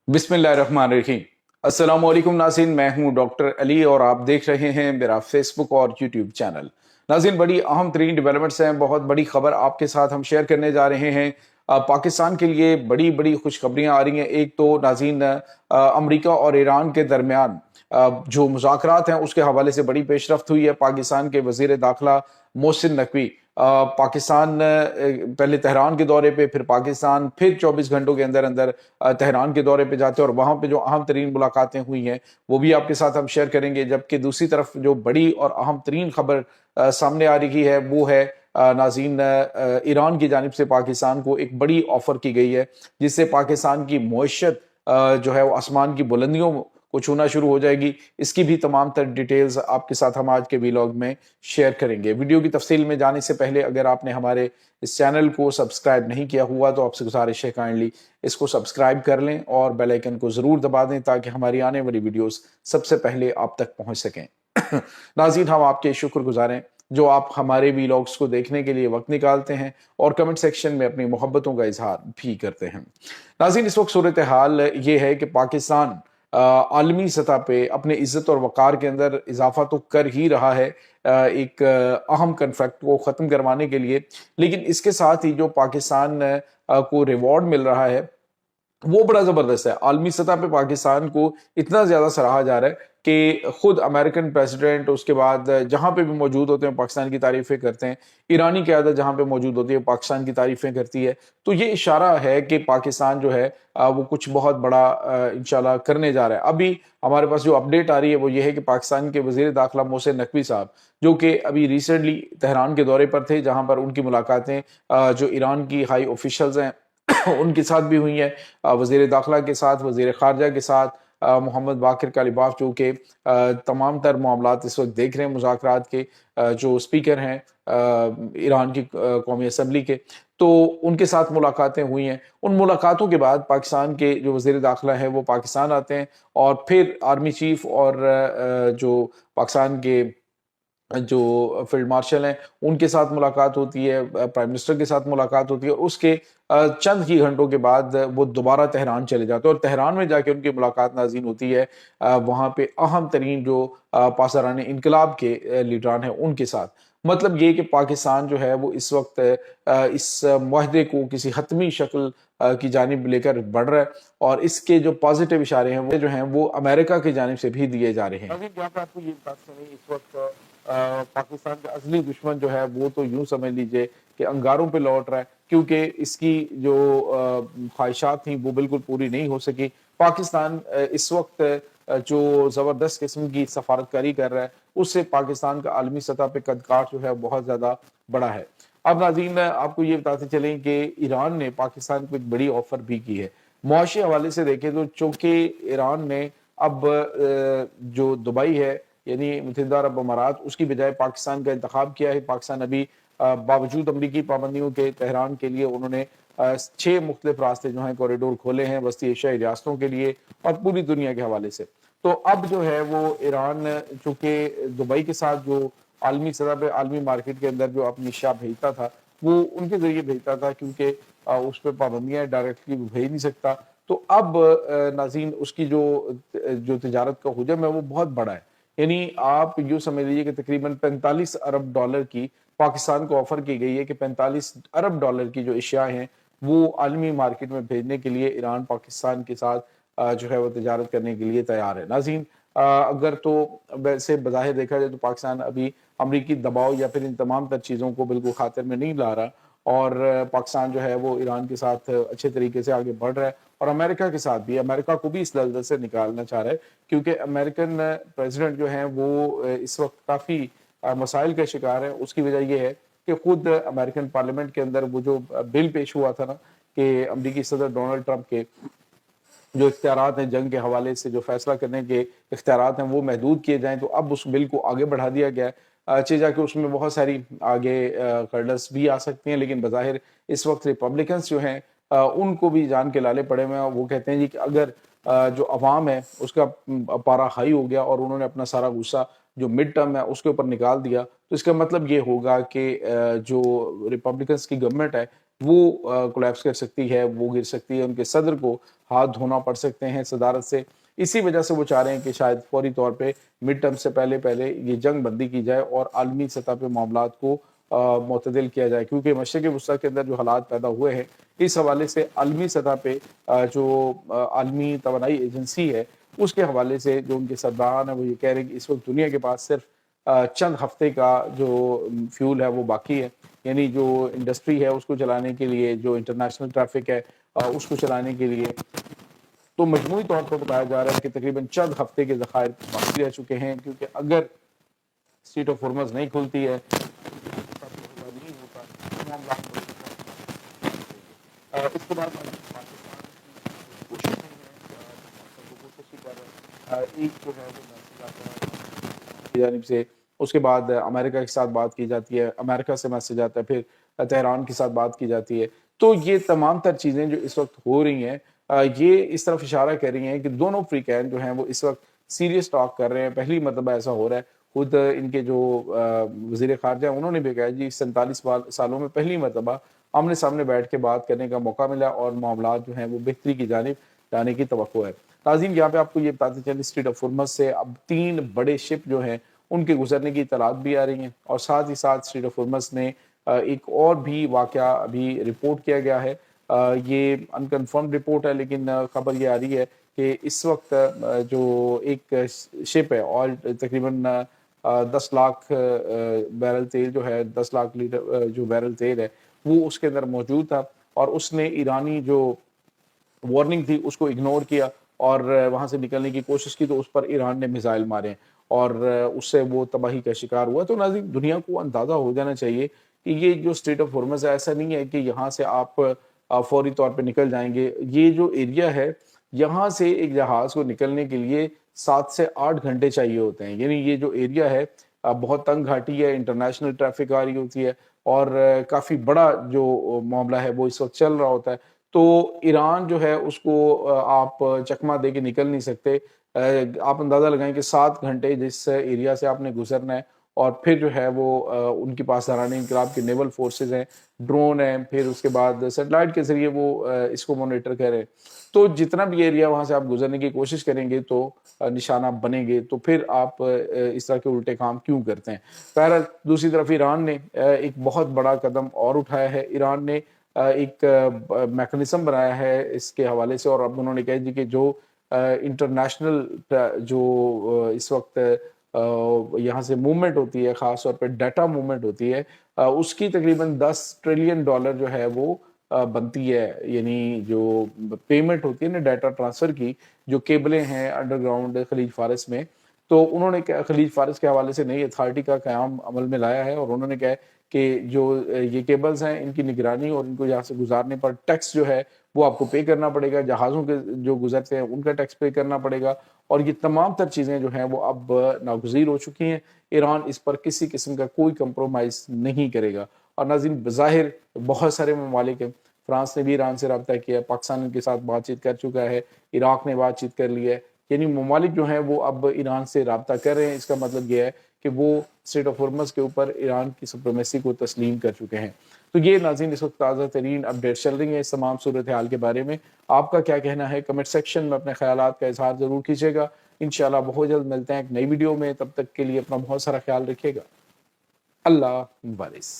बिस्मिल्लाहिर्रहमानिर्रहीम। अस्सलाम वालेकुम नाज़रीन, मैं हूं डॉक्टर अली और आप देख रहे हैं मेरा फेसबुक और यूट्यूब चैनल। नाज़रीन, बड़ी अहम तरीन डेवलपमेंट्स हैं, बहुत बड़ी खबर आपके साथ हम शेयर करने जा रहे हैं। पाकिस्तान के लिए बड़ी बड़ी खुशखबरियां आ रही हैं। एक तो नाज़रीन अमरीका और ईरान के दरमियान जो मुज़ाकरात हैं उसके हवाले से बड़ी पेशरफ्त हुई है। पाकिस्तान के वज़ीर दाखिला मोहसिन नकवी पाकिस्तान पहले तेहरान के दौरे पे, फिर पाकिस्तान, फिर 24 घंटों के अंदर अंदर तेहरान के दौरे पे जाते हैं और वहाँ पे जो अहम तरीन मुलाकातें हुई हैं वो भी आपके साथ हम शेयर करेंगे। जबकि दूसरी तरफ जो बड़ी और अहम तरीन खबर सामने आ रही है वो है नाज़रीन ईरान की जानिब से पाकिस्तान को एक बड़ी ऑफर की गई है जिससे पाकिस्तान की मईशत जो है वो आसमान की बुलंदियों को छूना शुरू हो जाएगी। इसकी भी तमाम तर डिटेल्स आपके साथ हम आज के वीलॉग में शेयर करेंगे। वीडियो की तफसील में जाने से पहले अगर आपने हमारे इस चैनल को सब्सक्राइब नहीं किया हुआ तो आपसे गुजारिश है काइंडली इसको सब्सक्राइब कर लें और बेल आइकन को जरूर दबा दें ताकि हमारी आने वाली वीडियोस सबसे पहले आप तक पहुंच सकें। नाज़रीन, हम आपके शुक्रगुजार हैं जो आप हमारे वीलॉग्स को देखने के लिए वक्त निकालते हैं और कमेंट सेक्शन में अपनी मोहब्बतों का इजहार भी करते हैं। नाज़रीन, इस वक्त सूरत हाल ये है कि पाकिस्तान आलमी सतह पे अपने इज्जत और वक़ार के अंदर इजाफा तो कर ही रहा है एक अहम कन्फ्लिक्ट को ख़त्म करवाने के लिए, लेकिन इसके साथ ही जो पाकिस्तान को रिवॉर्ड मिल रहा है वो बड़ा ज़बरदस्त है। आलमी सतह पे पाकिस्तान को इतना ज़्यादा सराहा जा रहा है कि खुद अमेरिकन प्रेसिडेंट उसके बाद जहाँ पे भी मौजूद होते हैं पाकिस्तान की तारीफ़ें करते हैं। ईरानी क़यादत जहाँ पे मौजूद होती है पाकिस्तान की तारीफ़ें करती है। तो ये इशारा है कि पाकिस्तान जो है वो कुछ बहुत बड़ा इंशाल्लाह करने जा रहा है। अभी हमारे पास जो अपडेट आ रही है वो ये है कि पाकिस्तान के वज़ीर दाखिला मोहसिन नकवी साहब जो कि अभी रिसेंटली तेहरान के दौरे पर थे जहाँ पर उनकी मुलाकातें जो ईरान की हाई ऑफिशल्स हैं उनके साथ भी हुई है। वज़ीर दाखिला के साथ, वज़ीर ख़ारजा के साथ, मोहम्मद बाकिर कालिबाफ जो कि तमाम तर मामलात इस वक्त देख रहे हैं मुज़ाकरात के, जो स्पीकर हैं ईरान की कौमी असम्बली के, तो उनके साथ मुलाकातें हुई हैं। उन मुलाकातों के बाद पाकिस्तान के जो वज़ीर दाखिला है वो पाकिस्तान आते हैं और फिर आर्मी चीफ और जो पाकिस्तान के जो फील्ड मार्शल हैं उनके साथ मुलाकात होती है, प्राइम मिनिस्टर के साथ मुलाकात होती है और उसके चंद ही घंटों के बाद वो दोबारा तेहरान चले जाते हैं और तेहरान में जाके उनकी मुलाकात नाज़रीन होती है वहाँ पे अहम तरीन जो पासरान इनकलाब के लीडरान हैं उनके साथ। मतलब ये कि पाकिस्तान जो है वो इस वक्त इस मुआहदे को किसी हतमी शक्ल की जानिब लेकर बढ़ रहा है और इसके जो पॉजिटिव इशारे हैं वो जो हैं वो अमेरिका की जानिब से भी दिए जा रहे हैं। अभी यहाँ पे आपको ये बात सुनी, इस वक्त पाकिस्तान का असली दुश्मन जो है वो तो यूं समझ लीजिए कि अंगारों पे लौट रहा है क्योंकि इसकी जो ख्वाहिशात थी वो बिल्कुल पूरी नहीं हो सकी। पाकिस्तान इस वक्त जो ज़बरदस्त किस्म की सफारतकारी कर रहा है उससे पाकिस्तान का आलमी सतह पे कदकाठ जो है बहुत ज़्यादा बड़ा है। अब नाज़रीन आपको ये बताते चलें कि ईरान ने पाकिस्तान को एक बड़ी ऑफर भी की है। मुआशी हवाले से देखें तो चूंकि ईरान ने अब जो दुबई है यानी मुत्तहिदा अरब अमारात उसकी बजाय पाकिस्तान का इंतखाब किया है। पाकिस्तान अभी बावजूद अमरीकी पाबंदियों के तेहरान के लिए उन्होंने 6 मुख्तलिफ रास्ते जो हैं कॉरिडोर खोले हैं वस्ती एशियाई रियासतों के लिए और पूरी दुनिया के हवाले से। तो अब जो है वो ईरान चूंकि दुबई के साथ जो आलमी सतह पे आलमी मार्केट के अंदर जो अपनी अशिया भेजता था वो उनके जरिए भेजता था क्योंकि उस पर पाबंदियां डायरेक्टली भेज नहीं सकता। तो अब नाज़रीन उसकी जो जो तिजारत का हुजम है वो बहुत बड़ा है। यानी आप यूँ समझ लीजिए कि तकरीबन 45 अरब डॉलर की पाकिस्तान को ऑफर की गई है कि 45 अरब डॉलर की जो अशिया हैं वो आलमी मार्केट में भेजने के लिए ईरान पाकिस्तान के साथ जो है वो तिजारत करने के लिए तैयार है। नाज़रीन अगर तो वैसे बज़ाहिर देखा जाए तो पाकिस्तान अभी अमरीकी दबाव या फिर इन तमाम तर चीज़ों को बिल्कुल खातिर में नहीं ला रहा और पाकिस्तान जो है वो ईरान के साथ अच्छे तरीके से आगे बढ़ रहा है और अमेरिका के साथ भी, अमेरिका को भी इस दलदल से निकालना चाह रहा है क्योंकि अमेरिकन प्रेसिडेंट जो हैं वो इस वक्त काफ़ी मसाइल का शिकार है। उसकी वजह यह है कि खुद अमेरिकन पार्लियामेंट के अंदर वो जो बिल पेश हुआ था ना कि अमरीकी सदर डोनाल्ड ट्रंप के जो इख्तियारात हैं जंग के हवाले से जो फैसला करने के इख्तियारात हैं वो महदूद किए जाएं, तो अब उस बिल को आगे बढ़ा दिया गया है। चे जाके उसमें बहुत सारी आगे हर्डल्स भी आ सकती हैं लेकिन बज़ाहिर इस वक्त रिपब्लिकन्स जो हैं उनको भी जान के लाले पड़े हुए हैं। वो कहते हैं जी कि अगर जो अवाम है उसका पारा हाई हो गया और उन्होंने अपना सारा गुस्सा जो मिड टर्म है उसके ऊपर निकाल दिया तो इसका मतलब ये होगा कि जो रिपब्लिकन्स की गवर्नमेंट है وہ کولیپس कर सकती है, वो गिर सकती है, उनके सदर को हाथ धोना पड़ सकते हैं सदारत से। इसी वजह से वो चाह रहे हैं कि शायद फौरी तौर पे मिड टर्म से पहले पहले ये जंग बंदी की जाए और आलमी सतह पे मामलात को मुतदिल किया जाए, क्योंकि मशरक़ वस्ती के अंदर जो हालात पैदा हुए हैं, इस हवाले से आलमी सतह पे जो आलमी तवानाई एजेंसी है, उसके हवाले से जो उनके सरबराहान हैं वो ये कह रहे हैं कि इस वक्त दुनिया के पास सिर्फ चंद हफ्ते का जो फ्यूल है वो बाकी है। यानी जो इंडस्ट्री है उसको चलाने के लिए, जो इंटरनेशनल ट्रैफिक है उसको चलाने के लिए, तो मजमूई तौर पर बताया जा रहा है कि तकरीबन चंद हफ्ते के ज़खायर बाकी रह चुके हैं, क्योंकि अगर स्ट्रेट ऑफ हॉर्मज़ नहीं खुलती है नहीं होता, मामला इसके बाद पाकिस्तान की कोशिश एक जो है वो की जानिब से, उसके बाद अमेरिका के साथ बात की जाती है, अमेरिका से मैसेज आता है, फिर तेहरान के साथ बात की जाती है। तो ये तमाम तर चीज़ें जो इस वक्त हो रही हैं, ये इस तरफ इशारा कर रही हैं कि दोनों अफ्रीकैन जो हैं वो इस वक्त सीरियस टॉक कर रहे हैं। पहली मरतबा ऐसा हो रहा है। खुद इनके जो वज़ीर ख़ारजा हैं उन्होंने भी कहा जी 47 सालों में पहली मरतबा आमने सामने बैठ के बात करने का मौका मिला और मामलात जो हैं वो बेहतरी की जानिब जाने की तवक्को है। नाज़रीन, यहाँ पे आपको ये बताते चलें, स्ट्रेट ऑफ हॉर्मज़ से अब 3 बड़े शिप जो हैं उनके गुजरने की इत्तलात भी आ रही हैं, और साथ ही साथ स्ट्रेट ऑफ हॉर्मज़ में एक और भी वाक़या अभी रिपोर्ट किया गया है। ये अनकन्फर्म्ड रिपोर्ट है, लेकिन खबर ये आ रही है कि इस वक्त जो एक शिप है और तकरीबन 10 लाख बैरल तेल जो है, 10 लाख लीटर जो बैरल तेल है वो उसके अंदर मौजूद था, और उसने ईरानी जो वार्निंग थी उसको इग्नोर किया और वहाँ से निकलने की कोशिश की, तो उस पर ईरान ने मिसाइल मारे और उससे वो तबाही का शिकार हुआ। तो नाज़रीन, दुनिया को अंदाज़ा हो जाना चाहिए कि ये जो स्ट्रेट ऑफ हॉर्मज़ है, ऐसा नहीं है कि यहाँ से आप फौरी तौर पे निकल जाएंगे। ये जो एरिया है, यहाँ से एक जहाज़ को निकलने के लिए 7 से 8 घंटे चाहिए होते हैं। यानी ये जो एरिया है बहुत तंग घाटी है, इंटरनेशनल ट्रैफिक आ रही होती है और काफ़ी बड़ा जो मामला है वो इस वक्त चल रहा होता है। तो ईरान जो है उसको आप चकमा दे के निकल नहीं सकते। आप अंदाज़ा लगाएं कि 7 घंटे जिस एरिया से आपने गुजरना है, और फिर जो है वो उनके पास दौरान इंकलाब के नेवल फोर्सेस हैं, ड्रोन है, फिर उसके बाद सैटेलाइट के ज़रिए वो इसको मॉनिटर कर रहे हैं। तो जितना भी एरिया वहाँ से आप गुजरने की कोशिश करेंगे तो निशाना बनेंगे, तो फिर आप इस तरह के उल्टे काम क्यों करते हैं। बहरहाल, दूसरी तरफ ईरान ने एक बहुत बड़ा कदम और उठाया है। ईरान ने एक मैकेनिज्म बनाया है इसके हवाले से, और अब उन्होंने कहा जी कि जो इंटरनेशनल जो इस वक्त यहाँ से मूवमेंट होती है, ख़ास तौर पे डाटा मूवमेंट होती है, उसकी तकरीबन $10 ट्रिलियन जो है वो बनती है। यानी जो पेमेंट होती है ना डाटा ट्रांसफ़र की, जो केबलें हैं अंडरग्राउंड खलीज फ़ारस में, तो उन्होंने खलीज फ़ारस के हवाले से नई अथॉरिटी का क़याम अमल में लाया है, और उन्होंने कहा है कि जो ये केबल्स हैं इनकी निगरानी और इनको यहाँ से गुजारने पर टैक्स जो है वो आपको पे करना पड़ेगा, जहाज़ों के जो गुजरते हैं उनका टैक्स पे करना पड़ेगा, और ये तमाम तर चीज़ें जो हैं वो अब नागुज़ीर हो चुकी हैं। ईरान इस पर किसी किस्म का कोई कंप्रोमाइज़ नहीं करेगा। और नाज़रीन, बज़ाहिर बहुत सारे ममालिक हैं, फ्रांस ने भी ईरान से रब्ता किया है, पाकिस्तान के साथ बातचीत कर चुका है, इराक ने बातचीत कर ली है। यानी ममालिक जो हैं वो अब ईरान से रब्ता कर रहे हैं। इसका मतलब ये है कि वो स्ट्रेट ऑफ हॉर्मज़ के ऊपर ईरान की सुप्रीमेसी को तस्लीम कर चुके हैं। तो ये नाज़रीन इस वक्त ताज़ा तरीन अपडेट चल रही है इस तमाम सूरत हाल के बारे में। आपका क्या कहना है? कमेंट सेक्शन में अपने ख़यालात का इज़हार ज़रूर कीजिएगा। इंशाअल्लाह बहुत जल्द मिलते हैं एक नई वीडियो में, तब तक के लिए अपना बहुत सारा ख्याल रखिएगा। अल्लाह हाफ़िज़।